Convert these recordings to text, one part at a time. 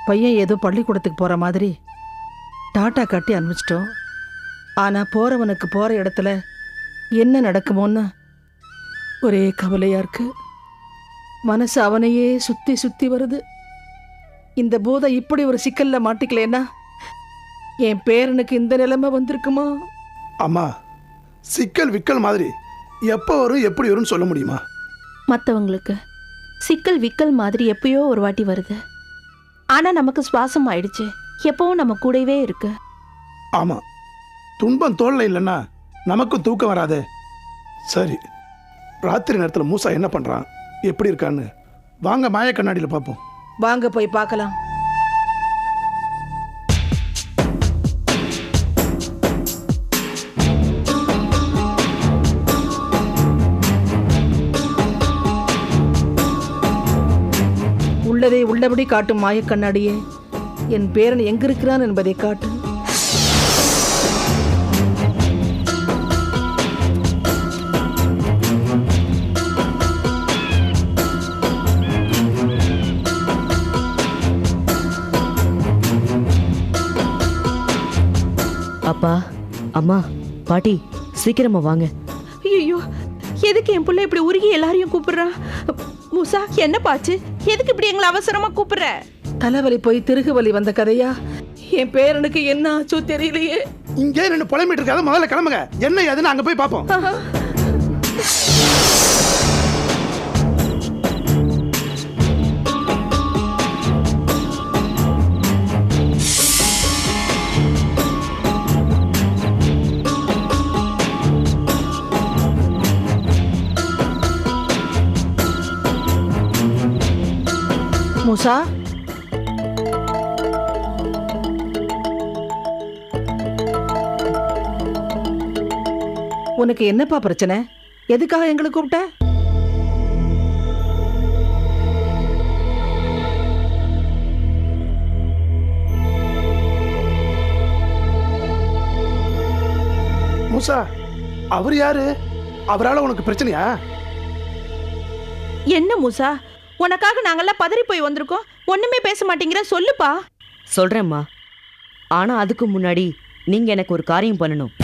பையன் ஏதோ பள்ளிக்கூடத்துக்கு போகிற மாதிரி டாட்டா காட்டி அனுப்பிச்சிட்டோம். ஆனால் போகிறவனுக்கு போகிற இடத்துல என்ன நடக்குமோன்னு ஒரே கவலையாக இருக்கு. மனசு அவனையே சுற்றி சுற்றி வருது. இந்த பூதை இப்படி ஒரு சிக்கலில் மாட்டிக்கலேன்னா என் பேரனுக்கு இந்த நிலைமை வந்திருக்குமா? அம்மா, சிக்கல் விக்கல் மாதிரி எப்போ வரும் எப்படி வரும்னு சொல்ல முடியுமா? மற்றவங்களுக்கு சிக்கல் விக்கல் மாதிரி எப்பயோ ஒரு வாட்டி வருது. ஆனால் நமக்கு சுவாசம் ஆயிடுச்சு, எப்பவும் நம்ம கூடவே இருக்கு. ஆமாம், துன்பம் தோல்ல இல்லைன்னா நமக்கும் தூக்கம் வராது. சரி, ராத்திரி நேரத்தில் மூசா என்ன பண்ணுறான், எப்படி இருக்கான்னு வாங்க மாய கண்ணாடியில் பார்ப்போம். வாங்க போய் பார்க்கலாம். உள்ளதை உள்ளபடி காட்டும் மாயக்கண்ணாடியே, என் பேரன் எங்கிருக்கிறான் என்பதை காட்டு. அப்பா, அம்மா, பாட்டி, சீக்கிரமா வாங்க. ஐயோ, எதுக்கு என் பிள்ளை இப்படி உருகி எல்லாரையும் கூப்பிடுறான்? மூசா, என்ன பாச்சு? எதுக்கு இப்படி எங்களை அவசரமா கூப்பிடுற? தலைவலி போய் திருகுவலி வந்த கதையா? என் பேரனுக்கு என்ன ஆச்சோ தெரியலையே. இங்கே ரெண்டு புலம்பிட்டு இருக்காத, முதல்ல கிளம்புங்க. என்ன ஏதுன்னு அங்கே போய் பார்ப்போம். மூசா, உனக்கு என்னப்பா பிரச்சனை? எதுக்காக எங்களை கூப்பிட்ட? மூசா, அவர் யாரு? அவரால் உனக்கு பிரச்சனையா? என்ன மூசா, உனக்காக நாங்கெல்லாம் பதறி போய் வந்திருக்கோம், ஒண்ணுமே பேச மாட்டேங்கிற, சொல்லுப்பா. சொல்றேம்மா, ஆனா அதுக்கு முன்னாடி நீங்க எனக்கு ஒரு காரியம் பண்ணணும்.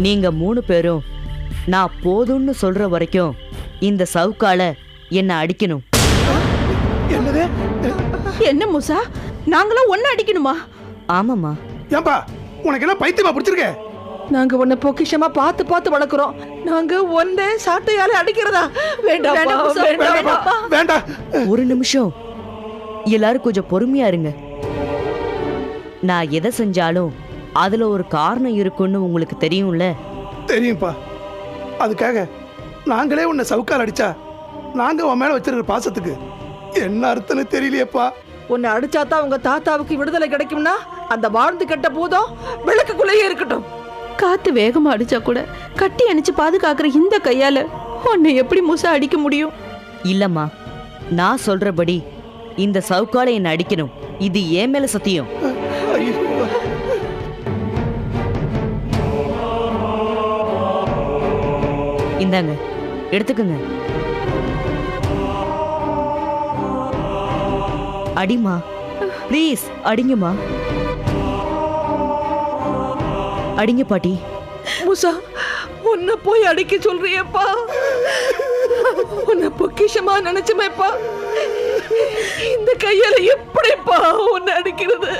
நீங்க 3 பேரும் நான் போதும்னு சொல்ற வரைக்கும் இந்த சவுக்கால என்ன அடிக்கணும். என்னது? என்ன மூசா, நாங்களாம் ஒன்னு அடிக்கணுமா? ஆமாம்மா. ஏன்பா, உனக்கு என்ன பைத்தியமா பிடிச்சிருக்க? நாங்க உன்னை பொக்கிஷமா பார்த்து பார்த்து வளர்க்குறோம். நாங்க ஒன்னே சாட்டையால அடிக்கிறதா? வேண்டாம் வேண்டாம். ஒரு நிமிஷம், எல்லாரும் கொஞ்சம் பொறுமையா இருங்க. நான் எதை செஞ்சாலும் அதுல ஒரு காரணம் இருக்குன்னு உங்களுக்கு தெரியும்ல? தெரியும்பா. அதுக்காக நாங்களே உன்னை சவுக்கால் அடிச்சா நாங்க உன் மேல வச்சிருக்கிற பாசத்துக்கு என்ன அர்த்தம்னு தெரியலையப்பா. உன்னை அடிச்சாதான் உங்க தாத்தாவுக்கு விடுதலை கிடைக்கும்னா அந்த வாழ்ந்து கெட்ட பூதம் விளக்குக்குள்ளேயே இருக்கட்டும். காத்து வேகமா அடிச்சா கூட கட்டி அணைச்சு பாதுகாக்கிற இந்த கையால உன்னை எப்படி மூசா அடிக்க முடியும்? இல்லம்மா, நான் சொல்றபடி இந்த சவுக்கால என்ன அடிக்கணும். இது ஏன் மேல சத்தியம். ஐயோ, இந்தாங்க, எடுத்துக்கங்க. அடிமா, ப்ளீஸ் அடிங்கம்மா. அடிங்க பாட்டி. மூசா, உன்னை போய் அடிக்க சொல்றியப்பா? உன்னை பொக்கிஷமா நினைச்சுமேப்பா. இந்த கையால எப்படிப்பா உன்னை அடிக்கிறது?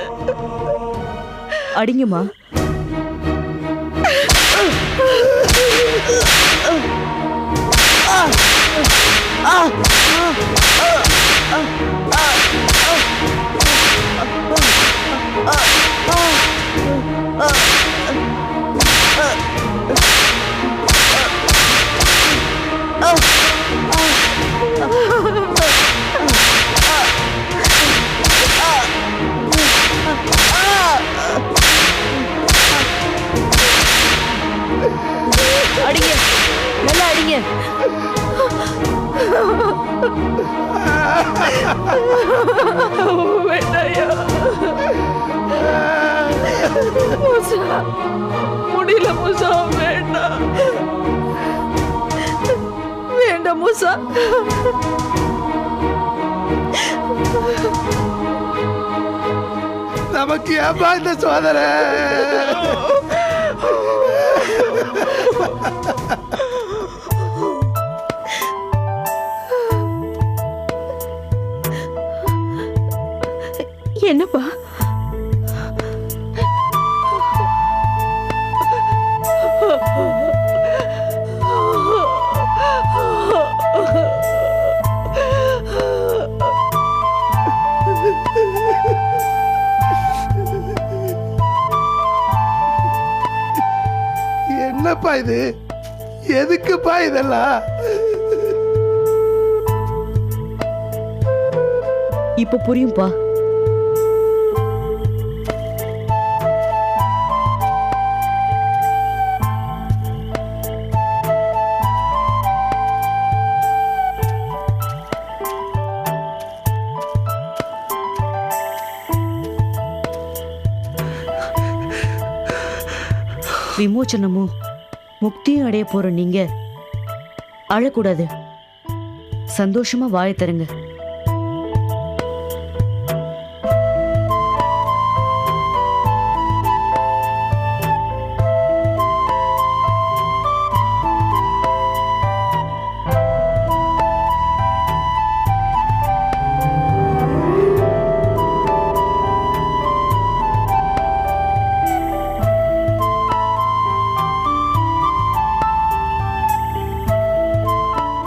அடிங்கம்மா. வேண்டாயா மூசா, முடியல மூசா, வேண்டாம் வேண்டாம் மூசா. நமக்கு ஏப்பா இந்த சோதனை? என்னப்பா? என்னப்பா இது? எதுக்குப்பா இதெல்லாம்? இப்ப புரியும்பா. விமோச்சனமும் முக்தியும் அடைய போற நீங்க அழக்கூடாது. சந்தோஷமா வாழ தருங்க.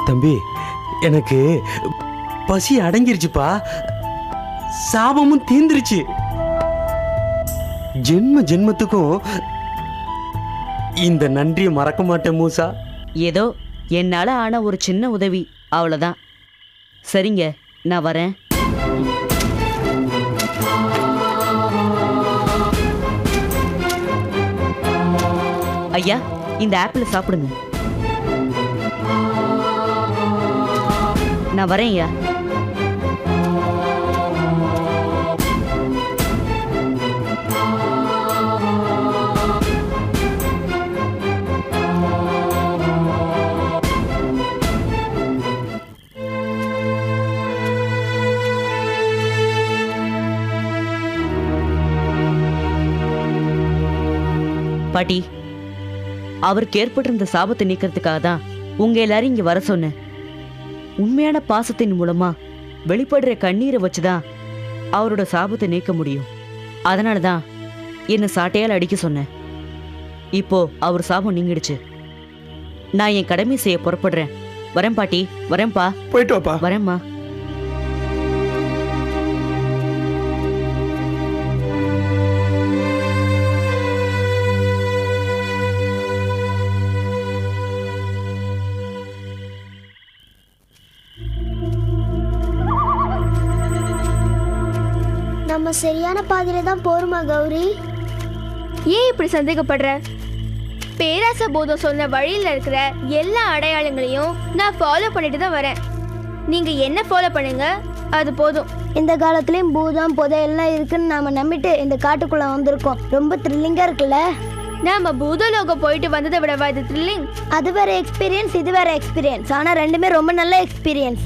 தம்பி, எனக்கு பசி அடங்கிருச்சுப்பா. சாபமும் தீந்துருச்சு. ஜென்மத்துக்கும் இந்த நன்றியை மறக்க மாட்டேன் மூசா. ஏதோ என்னால ஆன ஒரு சின்ன உதவி, அவ்வளவுதான். சரிங்க, நான் வரேன். ஐயா, இந்த ஆப்பிள் சாப்பிடுங்க. நான் வரேன் ஐயா. பாட்டி, அவருக்கு ஏற்பட்டிருந்த சாபத்தை நீக்கிறதுக்காக தான் உங்க எல்லாரும் இங்க வர சொன்னேன். உண்மையான பாசத்தின் மூலமா வெளிப்படுற கண்ணீரை வச்சுதான் அவரோட சாபத்தை நீக்க முடியும். அதனாலதான் என்ன சாட்டையால் அடிக்க சொன்னேன். இப்போ அவர் சாபம் நீங்கிடுச்சு. நான் என் கடமை செய்ய புறப்படுறேன். வரேன் பாட்டி, வரேன்பா. போயிட்டு வாப்பா. வரேம்மா. நம்ம சரியான பாதையில தான் போறோமா கௌரி? ஏன் இப்படி சந்தேகப்படுற? பேராச போதம் சொன்ன வழியில் இருக்கிற எல்லா அடையாளங்களையும் நான் ஃபாலோ பண்ணிட்டு தான் வரேன். நீங்க என்ன ஃபாலோ பண்ணுங்க, அது போதும். இந்த காலத்துலயும் பூதம் புதை எல்லாம் இருக்குன்னு நாம நம்பிட்டு இந்த காட்டுக்குள்ள வந்திருக்கோம். ரொம்ப த்ரில்லிங்கா இருக்குல்ல? நாம பூதலோகம் போயிட்டு வந்ததை விடவா இது த்ரில்லிங்? அது வேற எக்ஸ்பீரியன்ஸ், இது வேற எக்ஸ்பீரியன்ஸ். ஆனா ரெண்டுமே ரொம்ப நல்ல எக்ஸ்பீரியன்ஸ்.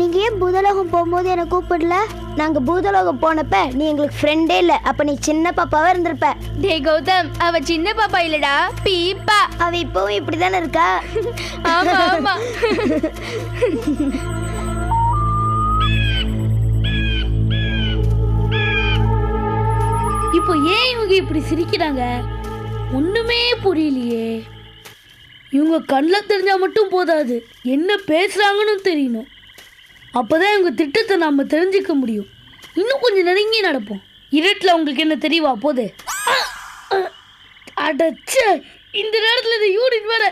நீங்க ஏன் பூதலோகம் போகும்போது என்னை கூப்பிடல? நாங்க பூதலோகம் போனப்ப நீ எங்களுக்கு ஃப்ரெண்டே இல்ல. அப்ப நீ சின்ன பாப்பாவா இருந்திருப்ப. டே கௌதம், அவ சின்ன பாப்பா இல்லடா, பீப்பா. அவ இப்பவும் இப்படிதானே இருக்கா? ஆமா ஆமா. இப்போ ஏன் இவங்க இப்படி சிரிக்கிறாங்க? ஒண்ணுமே புரியலையே. இவங்க கண்ணில் தெரிஞ்சா மட்டும் போதாது, என்ன பேசுறாங்கன்னு தெரியணும். அப்பதான் இவங்க திட்டத்தை நாம தெரிஞ்சுக்க முடியும். இன்னும் கொஞ்சம் நெருங்கி நடப்போம். இருட்டில் உங்களுக்கு என்ன தெரியவா போதே? அடச்ச, இந்த நேரத்தில் இந்த யூனிட் வேற.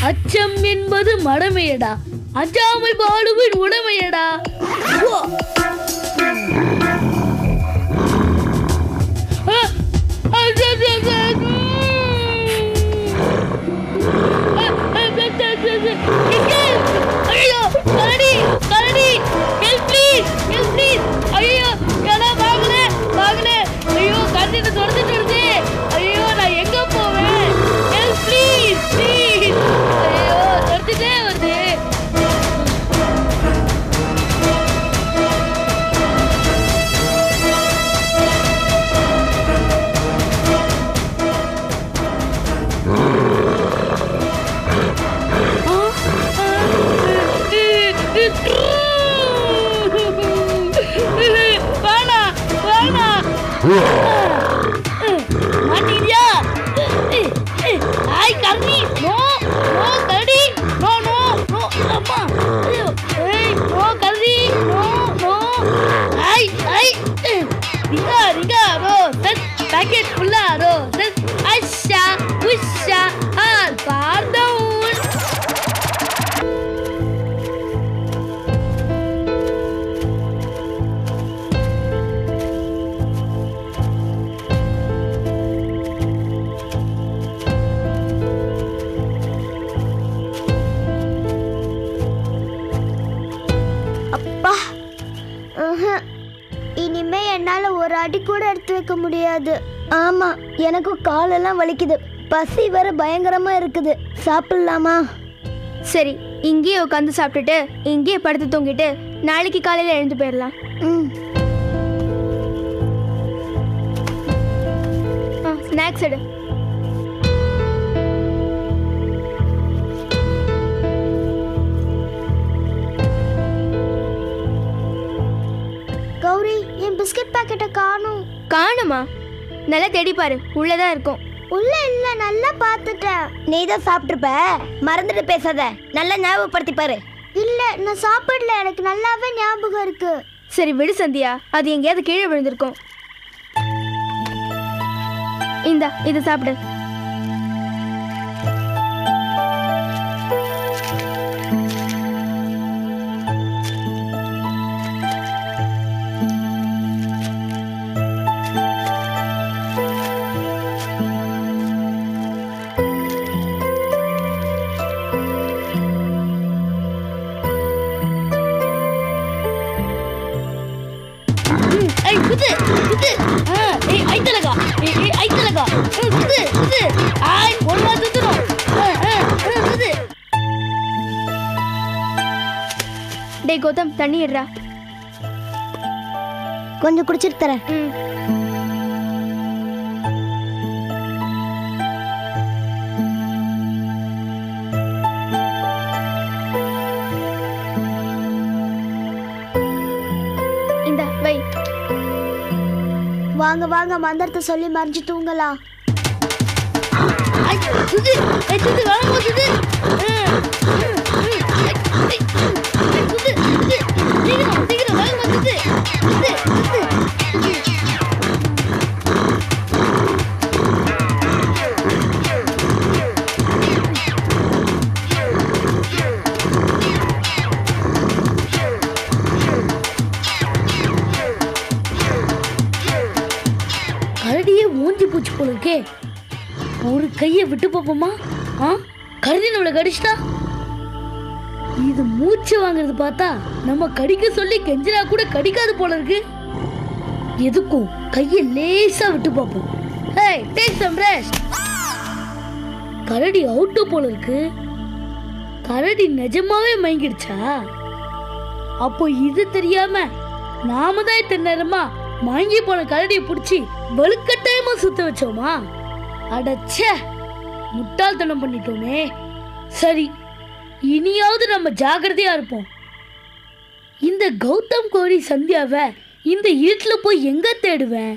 அச்ச, அச்சம் என்பது மடமையடா, அஞ்சாமை பாடுவின் உடமையடா. ஓ! ஐயோ கரடி கரடி, ஹெல்ப் ப்ளீஸ், ஹெல்ப் ப்ளீஸ். ஐயோ யாரா வாங்கல வாங்கல. ஐயோ கரடி தொடர்ந்துட்டு வருது. ஐயோ நான் எங்க போவேன்? Help please please. ஐயோ தொடர்ந்துட்டே வருது. மாட்டியா? ஐ கரடி, நோ நோ கரடி, நோ நோ நோ. அம்மா ஏய் நோ கரடி, நோ நோ. ஐ ஐ ரிகா ரிகா ரோ செட் பாக்கெட் ஃபுல்லா ரோ செட். ஐஷா உஷா ஆல் பார்டவுன். இனிமே என்னால ஒரு அடி கூட எடுத்து வைக்க முடியாது. ஆமா, எனக்கும் காலெல்லாம் வலிக்குது. பசி வேற பயங்கரமா இருக்குது. சாப்பிடலாமா? சரி, இங்கேயே உட்காந்து சாப்பிட்டுட்டு இங்கேயே படுத்து தூங்கிட்டு நாளைக்கு காலையில் எழுந்து போயிடலாம். ஸ்நாக்ஸ் எடு. கௌரி, என் பிஸ்கட் பாக்கெட்டை காணும். காணுமா? நல்லா தேடி பாரு, உள்ளதான் இருக்கும். உள்ள இல்ல, நல்லா பார்த்துட்டேன். நீ தான் சாப்பிட்டுருப்ப, மறந்துட்டு பேசாத. நல்லா ஞாபகப்படுத்தி பாரு. இல்ல, நான் சாப்பிடல, எனக்கு நல்லாவே ஞாபகம் இருக்கு. சரி விடு சந்தியா, அது எங்கேயாவது கீழே விழுந்திருக்கும். இந்தா இதை சாப்பிடு. டே கௌதம், தண்ணி எடுறா. கொஞ்சம் குடிச்சிட்டு தரேன். இந்த வை. வாங்க வாங்க, மந்திரத்தை சொல்லி மறைஞ்சு தூங்கலாம். கரடியே மூஞ்சி பூச்சி போல இருக்கே. ஒரு கையை விட்டு பார்ப்போமா? கரடி நம்மளை கடிச்சிட்டா? இது மூச்சு வாங்குறது பார்த்தா நம்ம கடிக்க சொல்லி கெஞ்சினா கூட கடிக்காது போல இருக்கு. எதுக்கும் கையை லேசா விட்டு பார்ப்போம். Hey, take some rest. கரடி அவுட்டு போல இருக்கு. கரடி நிஜமாவே மயங்கிடுச்சா? அப்போ இது தெரியாம நாம தான் இத்தனை நேரமா மயங்கி போன கரடியை பிடிச்சி வலுக்கட்டாயமா சுத்த வச்சோமா? அடச்சே, முட்டாள்தனம் பண்ணிட்டோமே. சரி, இனியாவது நம்ம ஜாக்கிரதையா இருப்போம். இந்த கௌதம் கோரி சந்தியாவை இந்த இருட்டில் போய் எங்க தேடுவேன்?